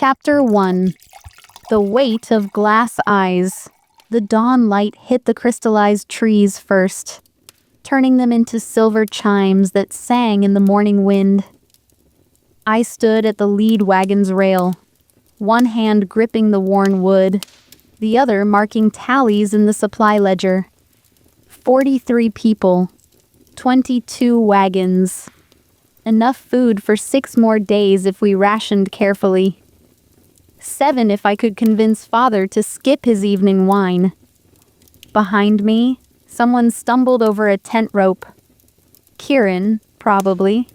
Chapter 1. The Weight of Glass Eyes. The dawn light hit the crystallized trees first, turning them into silver chimes that sang in the morning wind. I stood at the lead wagon's rail, one hand gripping the worn wood, the other marking tallies in the supply ledger. 43 people, 22 wagons. Enough food for 6 more days if we rationed carefully. 7 if I could convince Father to skip his evening wine. Behind me, someone stumbled over a tent rope. Kieran, probably.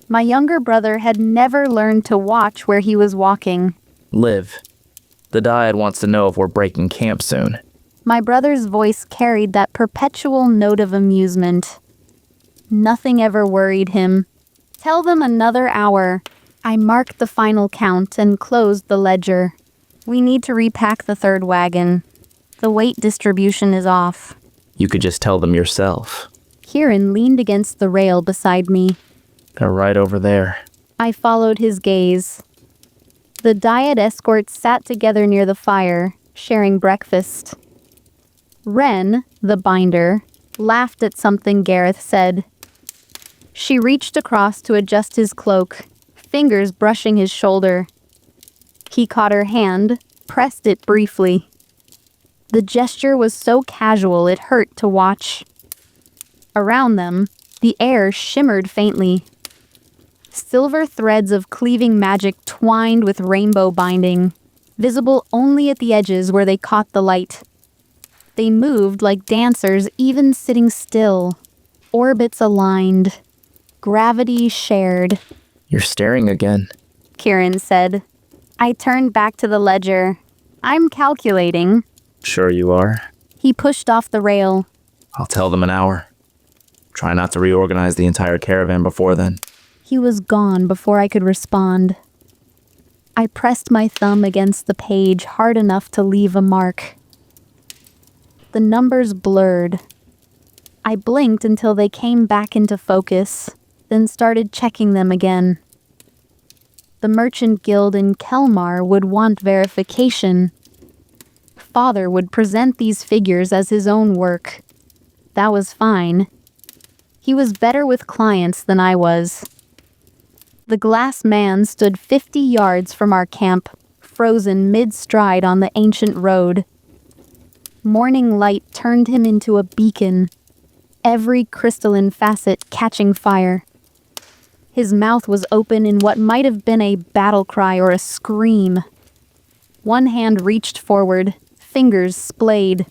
My younger brother had never learned to watch where he was walking. Liv, the Dyad wants to know if we're breaking camp soon. My brother's voice carried that perpetual note of amusement. Nothing ever worried him. Tell them another hour. I marked the final count and closed the ledger. We need to repack the 3rd wagon. The weight distribution is off. You could just tell them yourself. Kieran leaned against the rail beside me. They're right over there. I followed his gaze. The Dyad escorts sat together near the fire, sharing breakfast. Wren, the binder, laughed at something Gareth said. She reached across to adjust his cloak, fingers brushing his shoulder. He caught her hand, pressed it briefly. The gesture was so casual it hurt to watch. Around them, the air shimmered faintly. Silver threads of cleaving magic twined with rainbow binding, visible only at the edges where they caught the light. They moved like dancers even sitting still, orbits aligned, gravity shared. You're staring again, Kieran said. I turned back to the ledger. I'm calculating. Sure you are. He pushed off the rail. I'll tell them an hour. Try not to reorganize the entire caravan before then. He was gone before I could respond. I pressed my thumb against the page hard enough to leave a mark. The numbers blurred. I blinked until they came back into focus, then started checking them again. The Merchant Guild in Kelmar would want verification. Father would present these figures as his own work. That was fine. He was better with clients than I was. The glass man stood 50 yards from our camp, frozen mid-stride on the ancient road. Morning light turned him into a beacon, every crystalline facet catching fire. His mouth was open in what might have been a battle cry or a scream. One hand reached forward, fingers splayed.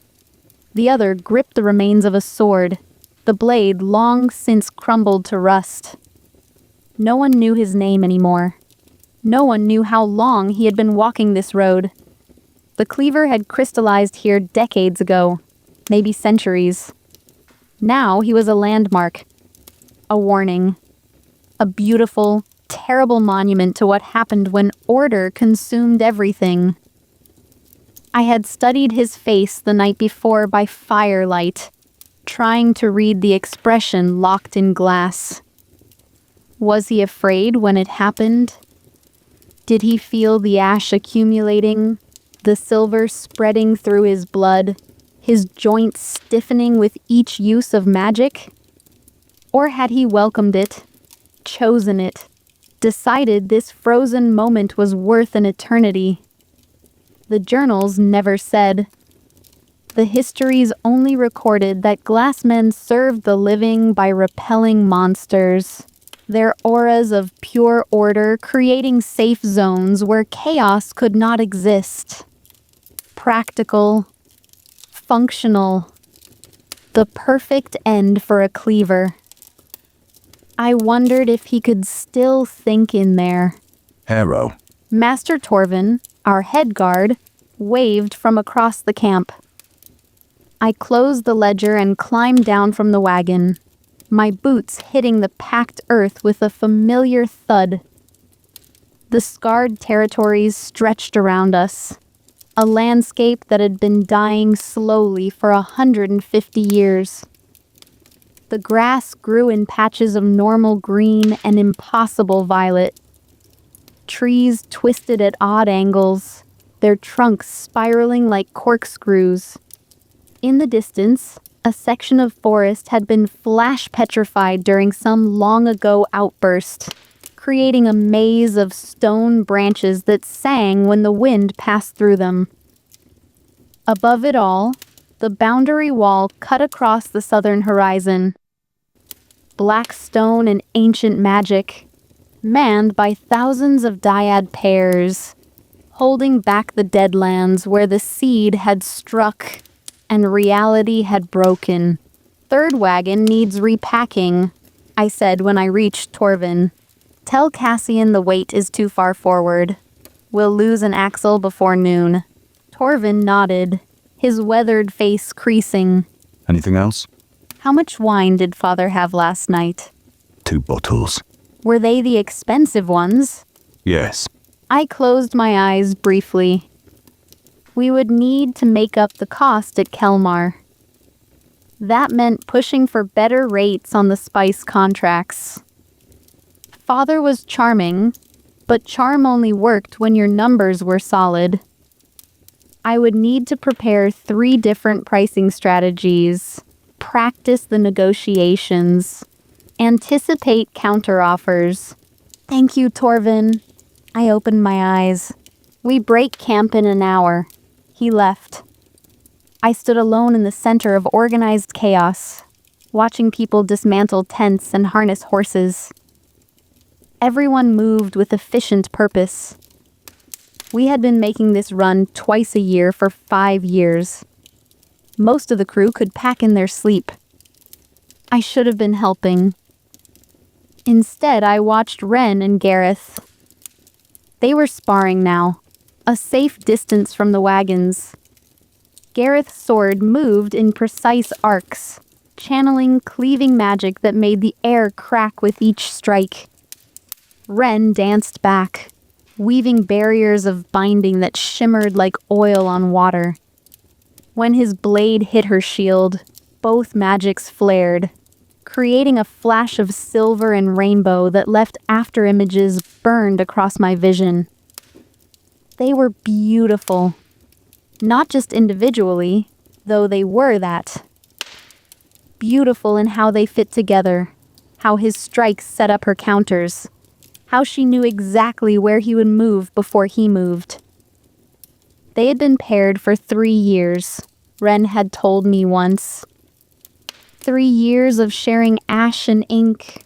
The other gripped the remains of a sword, the blade long since crumbled to rust. No one knew his name anymore. No one knew how long he had been walking this road. The cleaver had crystallized here decades ago, maybe centuries. Now he was a landmark, a warning, a beautiful, terrible monument to what happened when order consumed everything. I had studied his face the night before by firelight, trying to read the expression locked in glass. Was he afraid when it happened? Did he feel the ash accumulating, the silver spreading through his blood, his joints stiffening with each use of magic? Or had he welcomed it, chosen it, decided this frozen moment was worth an eternity? The journals never said. The histories only recorded that glassmen served the living by repelling monsters, their auras of pure order creating safe zones where chaos could not exist. Practical, functional, the perfect end for a cleaver. I wondered if he could still think in there. Harrow. Master Torvin, our head guard, waved from across the camp. I closed the ledger and climbed down from the wagon, my boots hitting the packed earth with a familiar thud. The scarred territories stretched around us, a landscape that had been dying slowly for 150 years. The grass grew in patches of normal green and impossible violet. trees twisted at odd angles, their trunks spiraling like corkscrews. In the distance, a section of forest had been flash-petrified during some long-ago outburst, creating a maze of stone branches that sang when the wind passed through them. Above it all, the boundary wall cut across the southern horizon. Black stone and ancient magic, manned by thousands of dyad pairs, holding back the deadlands where the seed had struck and reality had broken. "Third wagon needs repacking," I said when I reached Torvin. "Tell Cassian the weight is too far forward. We'll lose an axle before noon." Torvin nodded, his weathered face creasing. Anything else? "How much wine did Father have last night?" 2 bottles. "Were they the expensive ones?" Yes. I closed my eyes briefly. We would need to make up the cost at Kelmar. That meant pushing for better rates on the spice contracts. Father was charming, but charm only worked when your numbers were solid. I would need to prepare 3 different pricing strategies, practice the negotiations, anticipate counteroffers. "Thank you, Torvin." I opened my eyes. "We break camp in an hour." He left. I stood alone in the center of organized chaos, watching people dismantle tents and harness horses. Everyone moved with efficient purpose. We had been making this run twice a year for 5 years. Most of the crew could pack in their sleep. I should have been helping. Instead, I watched Ren and Gareth. They were sparring now, a safe distance from the wagons. Gareth's sword moved in precise arcs, channeling cleaving magic that made the air crack with each strike. Ren danced back, weaving barriers of binding that shimmered like oil on water. When his blade hit her shield, both magics flared, creating a flash of silver and rainbow that left after images burned across my vision. They were beautiful. Not just individually, though they were that. Beautiful in how they fit together, how his strikes set up her counters, how she knew exactly where he would move before he moved. They had been paired for 3 years, Ren had told me once. 3 years of sharing ash and ink,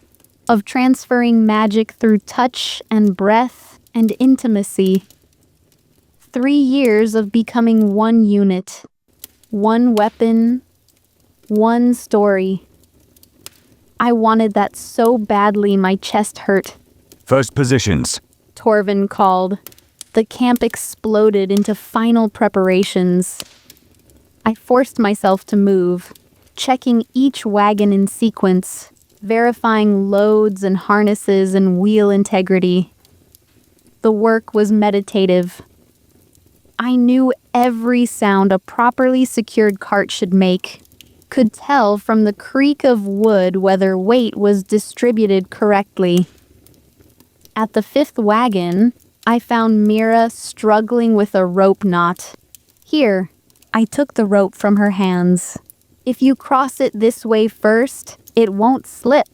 of transferring magic through touch and breath and intimacy. 3 years of becoming one unit, one weapon, one story. I wanted that so badly my chest hurt. First positions. Torvin called. The camp exploded into final preparations. I forced myself to move, checking each wagon in sequence, verifying loads and harnesses and wheel integrity. The work was meditative. I knew every sound a properly secured cart should make, could tell from the creak of wood whether weight was distributed correctly. At the 5th wagon, I found Mira struggling with a rope knot. "Here," I took the rope from her hands. "If you cross it this way first, it won't slip."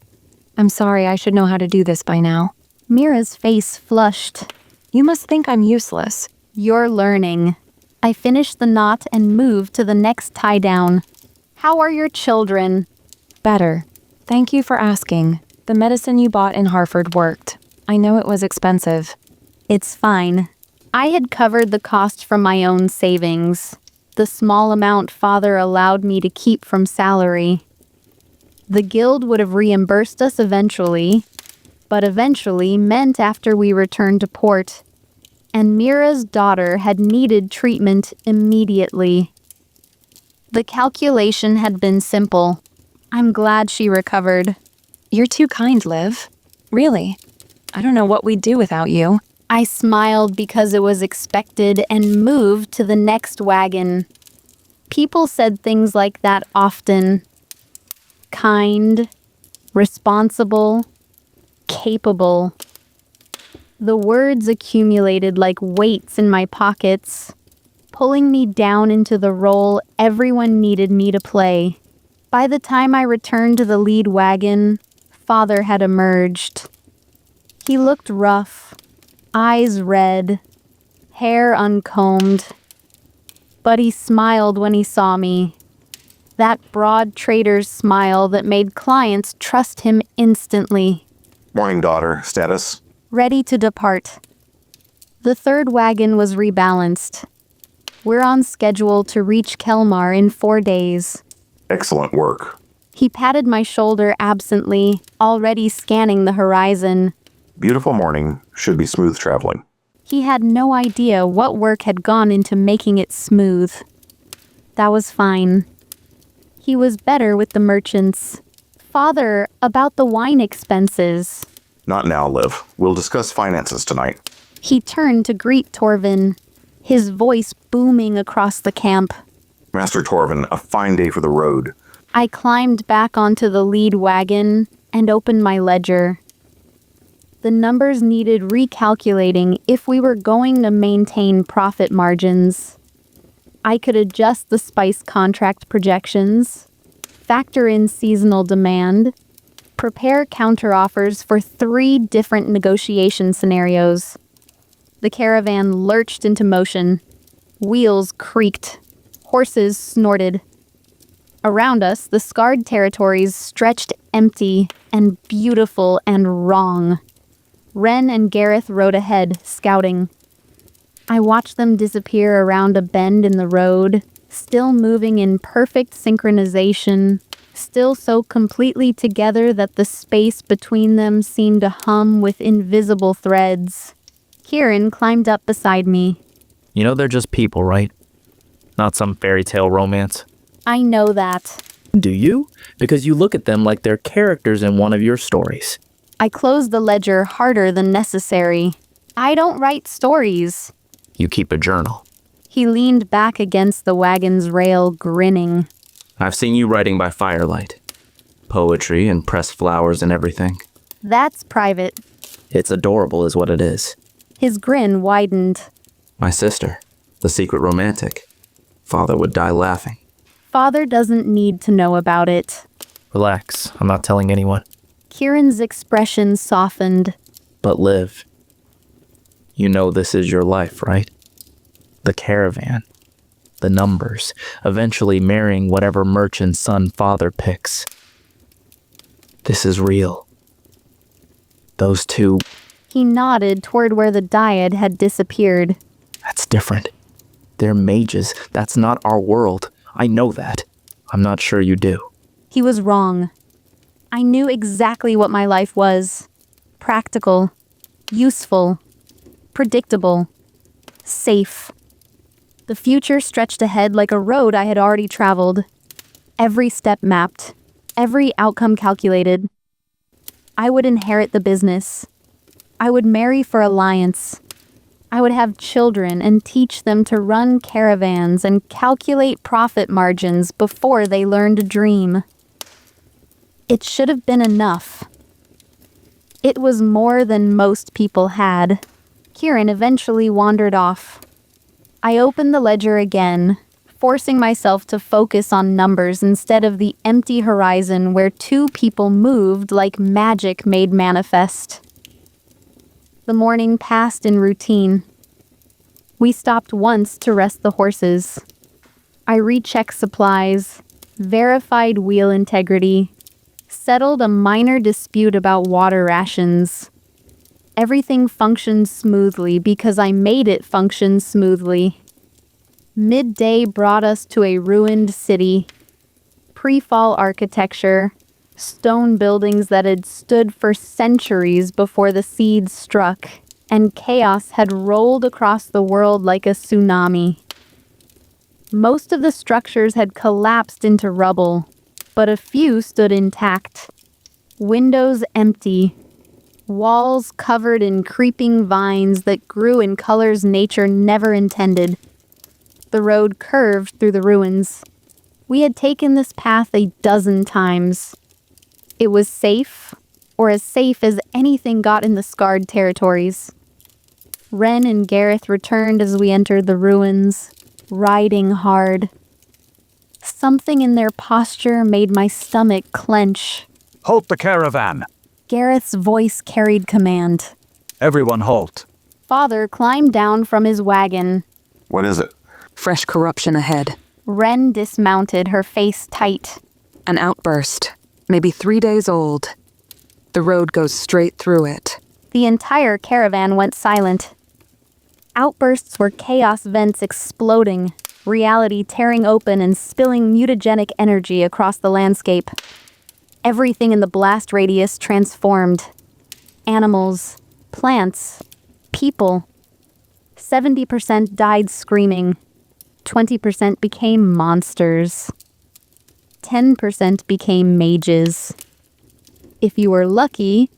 "I'm sorry, I should know how to do this by now." Mira's face flushed. "You must think I'm useless." "You're learning." I finished the knot and moved to the next tie-down. "How are your children?" "Better. Thank you for asking. The medicine you bought in Harford worked. I know it was expensive." "It's fine. I had covered the cost from my own savings, the small amount Father allowed me to keep from salary. The guild would have reimbursed us eventually, but eventually meant after we returned to port, and Mira's daughter had needed treatment immediately. The calculation had been simple. I'm glad she recovered." "You're too kind, Liv. Really. I don't know what we'd do without you." I smiled because it was expected and moved to the next wagon. People said things like that often. Kind, responsible, capable. The words accumulated like weights in my pockets, pulling me down into the role everyone needed me to play. By the time I returned to the lead wagon, Father had emerged. He looked rough, eyes red, hair uncombed, but he smiled when he saw me. That broad trader's smile that made clients trust him instantly. Morning, daughter. Status? Ready to depart. The third wagon was rebalanced. We're on schedule to reach Kelmar in 4 days. Excellent work. He patted my shoulder absently, already scanning the horizon. Beautiful morning. Should be smooth traveling. He had no idea what work had gone into making it smooth. That was fine. He was better with the merchants. Father, about the wine expenses. Not now, Liv. We'll discuss finances tonight. He turned to greet Torvin, his voice booming across the camp. Master Torvin, a fine day for the road. I climbed back onto the lead wagon and opened my ledger. The numbers needed recalculating if we were going to maintain profit margins. I could adjust the spice contract projections, factor in seasonal demand, prepare counteroffers for 3 different negotiation scenarios. The caravan lurched into motion. Wheels creaked. Horses snorted. Around us, the scarred territories stretched empty and beautiful and wrong. Ren and Gareth rode ahead, scouting. I watched them disappear around a bend in the road, still moving in perfect synchronization, still so completely together that the space between them seemed to hum with invisible threads. Kieran climbed up beside me. You know they're just people, right? Not some fairy tale romance. I know that. Do you? Because you look at them like they're characters in one of your stories. I closed the ledger harder than necessary. I don't write stories. You keep a journal. He leaned back against the wagon's rail, grinning. I've seen you writing by firelight. Poetry and pressed flowers and everything. That's private. It's adorable is what it is. His grin widened. My sister, the secret romantic. Father would die laughing. Father doesn't need to know about it. Relax, I'm not telling anyone. Kieran's expression softened. But Liv, you know this is your life, right? The caravan, the numbers, eventually marrying whatever merchant's son Father picks. This is real. Those two, He nodded toward where the dyad had disappeared. that's different. They're mages. That's not our world. I know that. I'm not sure you do. He was wrong. I knew exactly what my life was. Practical, useful, predictable, safe. The future stretched ahead like a road I had already traveled. Every step mapped, every outcome calculated. I would inherit the business. I would marry for alliance. I would have children and teach them to run caravans and calculate profit margins before they learned to dream. It should have been enough. It was more than most people had. Kieran eventually wandered off. I opened the ledger again, forcing myself to focus on numbers instead of the empty horizon where 2 people moved like magic made manifest. The morning passed in routine. We stopped once to rest the horses. I rechecked supplies, verified wheel integrity, settled a minor dispute about water rations. Everything functioned smoothly because I made it function smoothly. Midday brought us to a ruined city. Pre-fall architecture, stone buildings that had stood for centuries before the seeds struck, and chaos had rolled across the world like a tsunami. Most of the structures had collapsed into rubble, but a few stood intact. Windows empty, walls covered in creeping vines that grew in colors nature never intended. The road curved through the ruins. We had taken this path a dozen times. It was safe, or as safe as anything got in the scarred territories. Ren and Gareth returned as we entered the ruins, riding hard. Something in their posture made my stomach clench. Halt the caravan! Gareth's voice carried command. Everyone halt. Father climbed down from his wagon. What is it? Fresh corruption ahead. Ren dismounted, her face tight. An outburst. Maybe 3 days old. The road goes straight through it. The entire caravan went silent. Outbursts were chaos vents exploding, reality tearing open and spilling mutagenic energy across the landscape. Everything in the blast radius transformed. Animals, plants, people. 70% died screaming. 20% became monsters. 10% became mages. If you were lucky,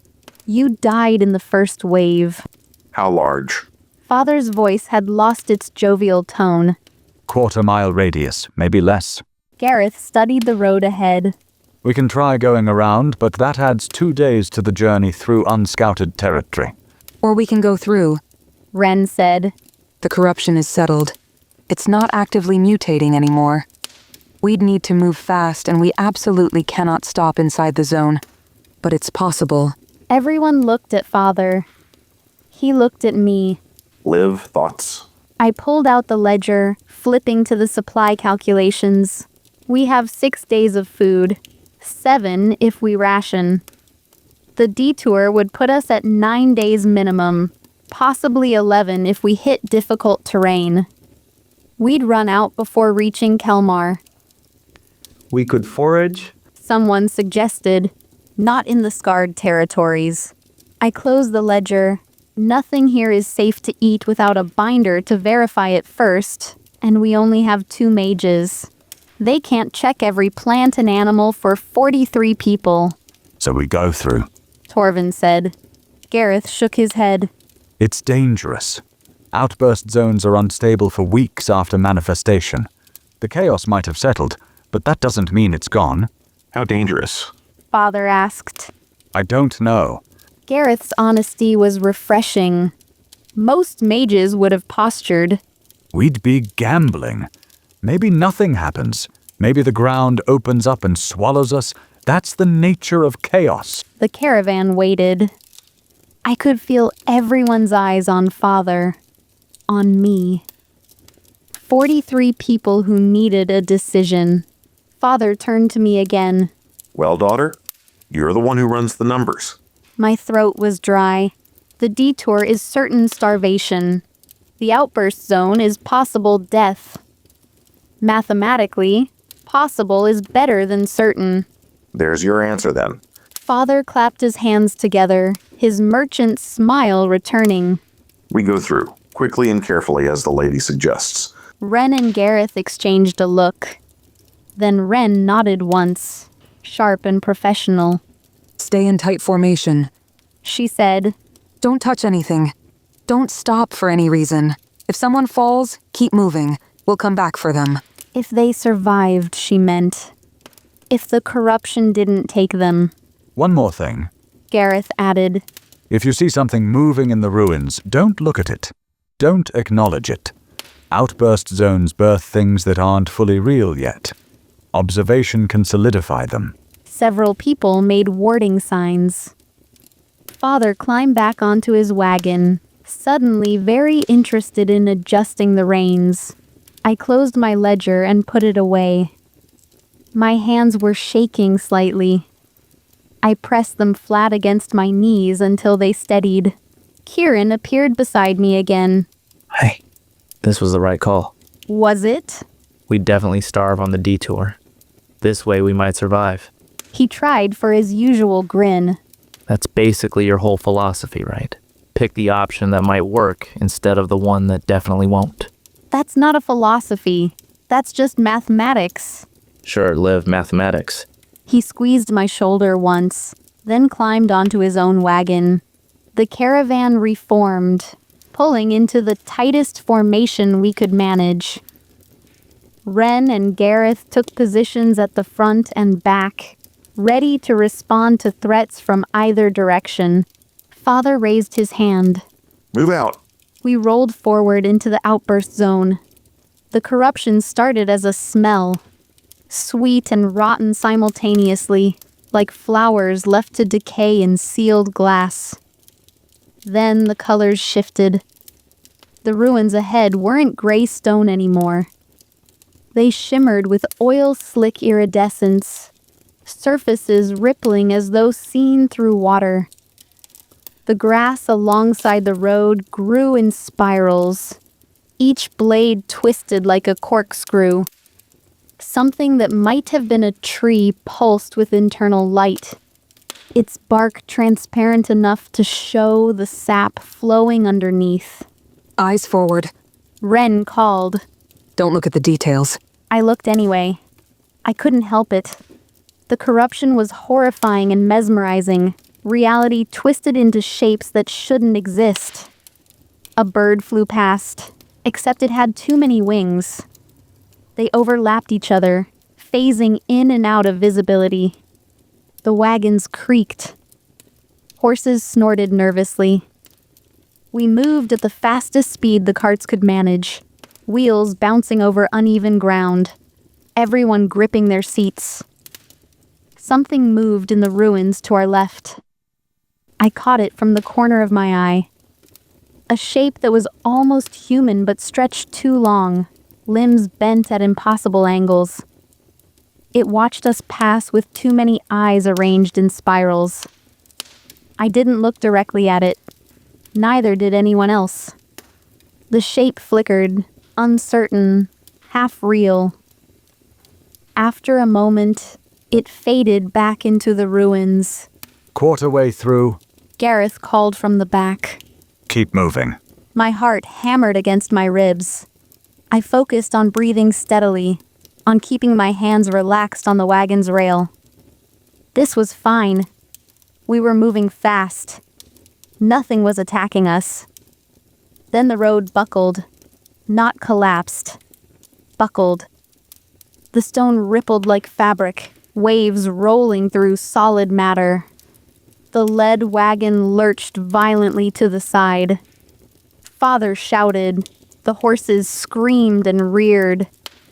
you died in the first wave. How large? Father's voice had lost its jovial tone. Quarter-mile radius, maybe less. Gareth studied the road ahead. We can try going around, but that adds 2 days to the journey through unscouted territory. Or we can go through. Ren said. The corruption is settled. It's not actively mutating anymore. We'd need to move fast, and we absolutely cannot stop inside the zone. But it's possible. Everyone looked at Father. He looked at me. Liv, thoughts? I pulled out the ledger, flipping to the supply calculations. We have 6 days of food. 7 if we ration. The detour would put us at 9 days minimum, possibly 11 if we hit difficult terrain. We'd run out before reaching Kelmar. We could forage. Someone suggested, not in the scarred territories. I closed the ledger. Nothing here is safe to eat without a binder to verify it first, and we only have 2 mages. They can't check every plant and animal for 43 people. So we go through. Torvin said. Gareth shook his head. It's dangerous. Outburst zones are unstable for weeks after manifestation. The chaos might have settled, but that doesn't mean it's gone. How dangerous? Father asked. I don't know. Gareth's honesty was refreshing. Most mages would have postured. We'd be gambling. Maybe nothing happens. Maybe the ground opens up and swallows us. That's the nature of chaos. The caravan waited. I could feel everyone's eyes on Father. On me. 43 people who needed a decision. Father turned to me again. Well, daughter, you're the one who runs the numbers. My throat was dry. The detour is certain starvation. The outburst zone is possible death. Mathematically, possible is better than certain. There's your answer then. Father clapped his hands together, his merchant smile returning. We go through, quickly and carefully as the lady suggests. Ren and Gareth exchanged a look. Then Ren nodded once, sharp and professional. Stay in tight formation. She said, Don't touch anything. Don't stop for any reason. If someone falls, keep moving. We'll come back for them. if they survived, she meant. If the corruption didn't take them. One more thing. Gareth added. If you see something moving in the ruins, don't look at it. Don't acknowledge it. Outburst zones birth things that aren't fully real yet. Observation can solidify them. Several people made warding signs. Father climbed back onto his wagon, suddenly very interested in adjusting the reins. I closed my ledger and put it away. My hands were shaking slightly. I pressed them flat against my knees until they steadied. Kieran appeared beside me again. Hey, this was the right call. Was it? We'd definitely starve on the detour. This way we might survive. He tried for his usual grin. That's basically your whole philosophy, right? Pick the option that might work instead of the one that definitely won't. That's not a philosophy. That's just mathematics. Sure, Liv, mathematics. He squeezed my shoulder once, then climbed onto his own wagon. The caravan reformed, pulling into the tightest formation we could manage. Ren and Gareth took positions at the front and back, ready to respond to threats from either direction. Father raised his hand. Move out. We rolled forward into the outburst zone. The corruption started as a smell, sweet and rotten simultaneously, like flowers left to decay in sealed glass. Then the colors shifted. The ruins ahead weren't gray stone anymore. They shimmered with oil-slick iridescence, surfaces rippling as though seen through water. The grass alongside the road grew in spirals, each blade twisted like a corkscrew. Something that might have been a tree pulsed with internal light, its bark transparent enough to show the sap flowing underneath. Eyes forward. Ren called. Don't look at the details. I looked anyway. I couldn't help it. The corruption was horrifying and mesmerizing, reality twisted into shapes that shouldn't exist. A bird flew past, except it had too many wings. They overlapped each other, phasing in and out of visibility. The wagons creaked. Horses snorted nervously. We moved at the fastest speed the carts could manage, wheels bouncing over uneven ground, everyone gripping their seats. Something moved in the ruins to our left. I caught it from the corner of my eye. A shape that was almost human but stretched too long, limbs bent at impossible angles. It watched us pass with too many eyes arranged in spirals. I didn't look directly at it. Neither did anyone else. The shape flickered, uncertain, half real. After a moment, it faded back into the ruins. Quarter way through. Gareth called from the back. Keep moving. My heart hammered against my ribs. I focused on breathing steadily, on keeping my hands relaxed on the wagon's rail. This was fine. We were moving fast. Nothing was attacking us. Then the road buckled, not collapsed. Buckled. The stone rippled like fabric, waves rolling through solid matter. The lead wagon lurched violently to the side. Father shouted. The horses screamed and reared.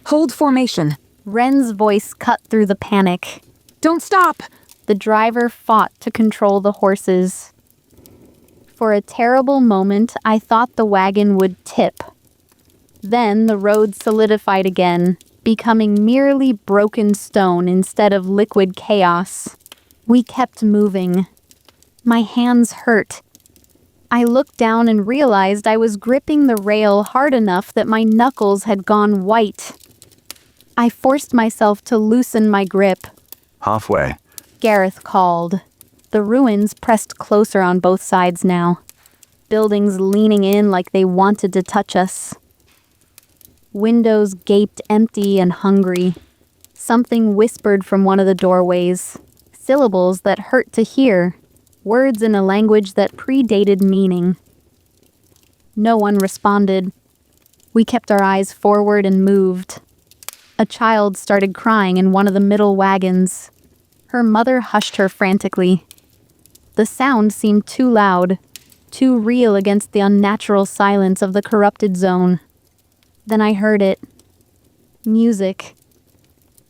Hold formation. Ren's voice cut through the panic. Don't stop! The driver fought to control the horses. For a terrible moment, I thought the wagon would tip. Then the road solidified again, becoming merely broken stone instead of liquid chaos. We kept moving. My hands hurt. I looked down and realized I was gripping the rail hard enough that my knuckles had gone white. I forced myself to loosen my grip. Halfway. Gareth called. The ruins pressed closer on both sides now, buildings leaning in like they wanted to touch us. Windows gaped empty and hungry. Something whispered from one of the doorways, syllables that hurt to hear, words in a language that predated meaning. No one responded. We kept our eyes forward and moved. A child started crying in one of the middle wagons. Her mother hushed her frantically. The sound seemed too loud, too real against the unnatural silence of the corrupted zone. Then I heard it. Music.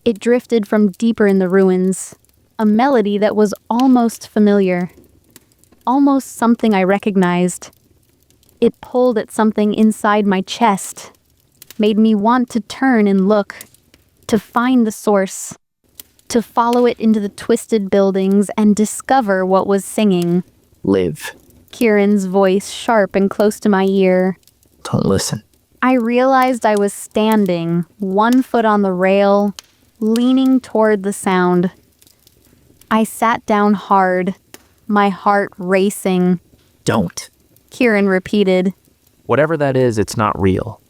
It drifted from deeper in the ruins, a melody that was almost familiar. Almost something I recognized. It pulled at something inside my chest, made me want to turn and look, to find the source, to follow it into the twisted buildings and discover what was singing. Liv. Kieran's voice sharp and close to my ear. Don't listen. I realized I was standing, one foot on the rail, leaning toward the sound. I sat down hard, my heart racing. Don't. Kieran repeated. Whatever that is, it's not real.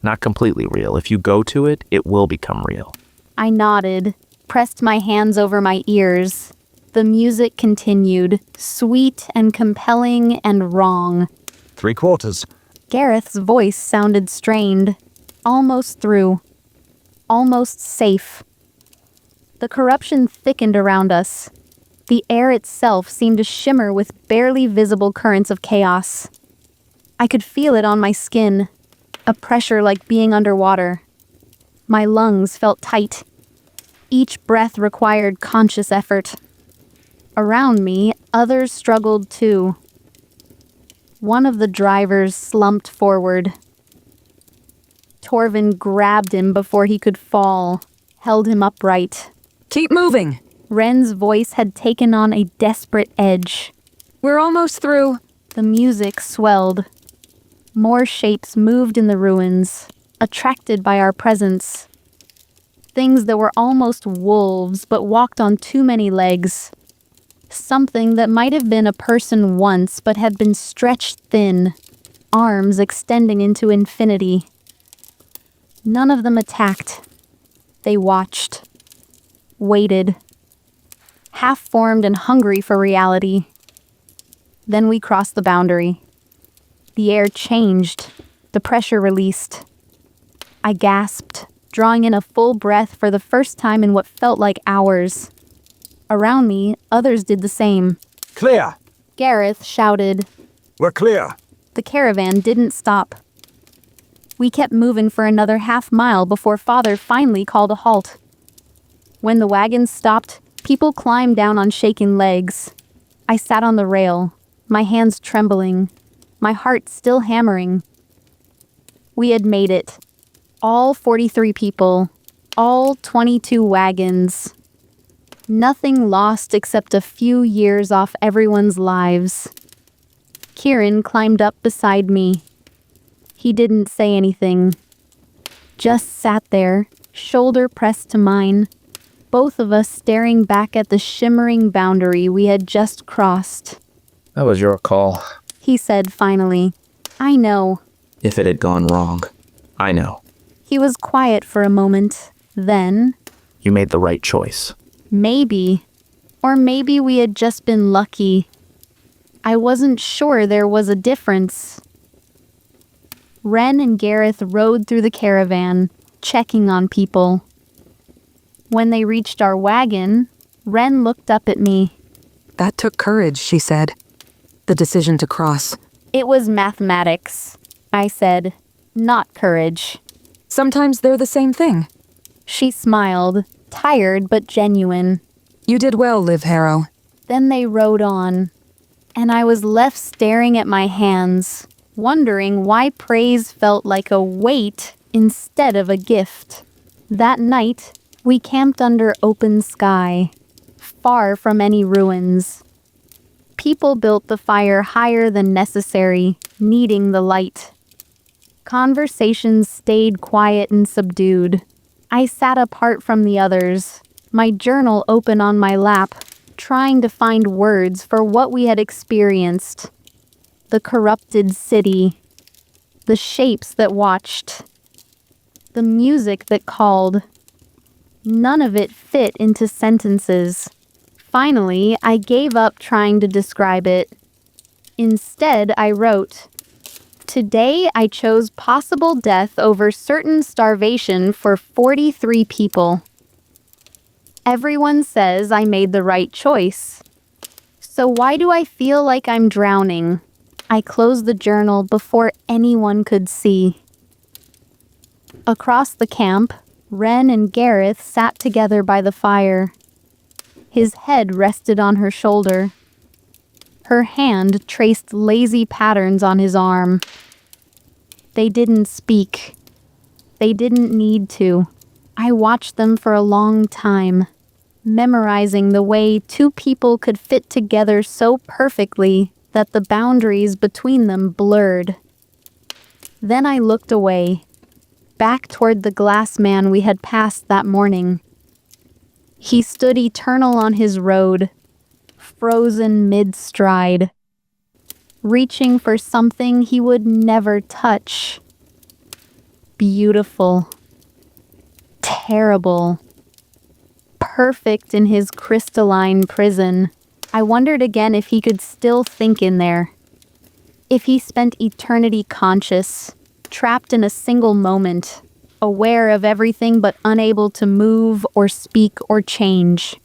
Not completely real. If you go to it, it will become real. I nodded, pressed my hands over my ears. The music continued, sweet and compelling and wrong. 3/4. Gareth's voice sounded strained, almost through, almost safe. The corruption thickened around us. The air itself seemed to shimmer with barely visible currents of chaos. I could feel it on my skin, a pressure like being underwater. My lungs felt tight. Each breath required conscious effort. Around me, others struggled too. One of the drivers slumped forward. Torvin grabbed him before he could fall, held him upright. Keep moving. Ren's voice had taken on a desperate edge. We're almost through. The music swelled. More shapes moved in the ruins, attracted by our presence. Things that were almost wolves but walked on too many legs. Something that might have been a person once but had been stretched thin, arms extending into infinity. None of them attacked. They watched, waited, half-formed and hungry for reality. Then we crossed the boundary. The air changed, the pressure released. I gasped, drawing in a full breath for the first time in what felt like hours. Around me, others did the same. Clear! Gareth shouted. We're clear! The caravan didn't stop. We kept moving for another half-mile before Father finally called a halt. When the wagons stopped, people climbed down on shaking legs. I sat on the rail, my hands trembling, my heart still hammering. We had made it. All 43 people, all 22 wagons. Nothing lost except a few years off everyone's lives. Kieran climbed up beside me. He didn't say anything. Just sat there, shoulder pressed to mine, both of us staring back at the shimmering boundary we had just crossed. That was your call. He said finally. I know. If it had gone wrong, I know. He was quiet for a moment. Then, You made the right choice. maybe. Or maybe we had just been lucky. I wasn't sure there was a difference. Ren and Gareth rode through the caravan, checking on people. When they reached our wagon, Ren looked up at me. That took courage, she said. The decision to cross. It was mathematics, I said, not courage. Sometimes they're the same thing. She smiled, tired but genuine. You did well, Liv Harrow. Then they rode on, and I was left staring at my hands, wondering why praise felt like a weight instead of a gift. That night, we camped under open sky, far from any ruins. People built the fire higher than necessary, needing the light. Conversations stayed quiet and subdued. I sat apart from the others, my journal open on my lap, trying to find words for what we had experienced. The corrupted city, the shapes that watched, the music that called. None of it fit into sentences. Finally, I gave up trying to describe it. Instead, I wrote, "Today I chose possible death over certain starvation for 43 people. Everyone says I made the right choice. So why do I feel like I'm drowning?" I closed the journal before anyone could see. Across the camp, Ren and Gareth sat together by the fire. His head rested on her shoulder. Her hand traced lazy patterns on his arm. They didn't speak. They didn't need to. I watched them for a long time, memorizing the way two people could fit together so perfectly that the boundaries between them blurred. Then I looked away, back toward the glass man we had passed that morning. He stood eternal on his road, frozen mid-stride, reaching for something he would never touch. Beautiful, terrible, perfect in his crystalline prison. I wondered again if he could still think in there. If he spent eternity conscious, trapped in a single moment, aware of everything but unable to move or speak or change.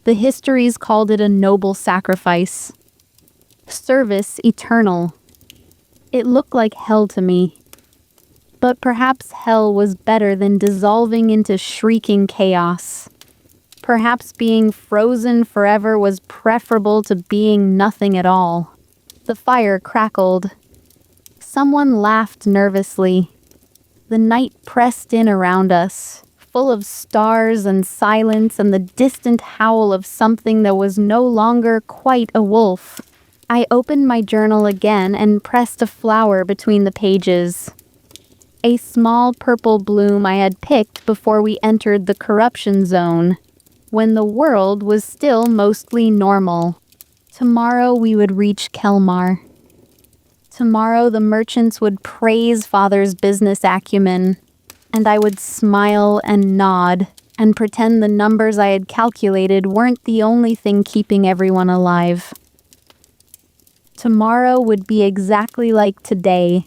The histories called it a noble sacrifice. Service eternal. It looked like hell to me. But perhaps hell was better than dissolving into shrieking chaos. Perhaps being frozen forever was preferable to being nothing at all. The fire crackled. Someone laughed nervously. The night pressed in around us, full of stars and silence and the distant howl of something that was no longer quite a wolf. I opened my journal again and pressed a flower between the pages. A small purple bloom I had picked before we entered the corruption zone, when the world was still mostly normal. Tomorrow we would reach Kelmar. Tomorrow the merchants would praise Father's business acumen, and I would smile and nod and pretend the numbers I had calculated weren't the only thing keeping everyone alive. Tomorrow would be exactly like today,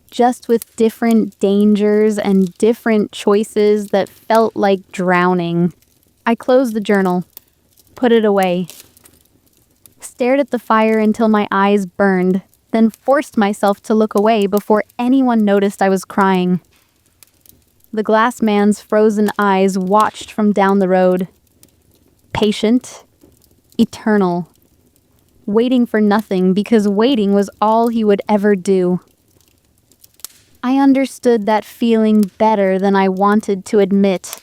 just with different dangers and different choices that felt like drowning. I closed the journal, put it away, stared at the fire until my eyes burned, then forced myself to look away before anyone noticed I was crying. The glass man's frozen eyes watched from down the road. Patient, eternal, waiting for nothing because waiting was all he would ever do. I understood that feeling better than I wanted to admit.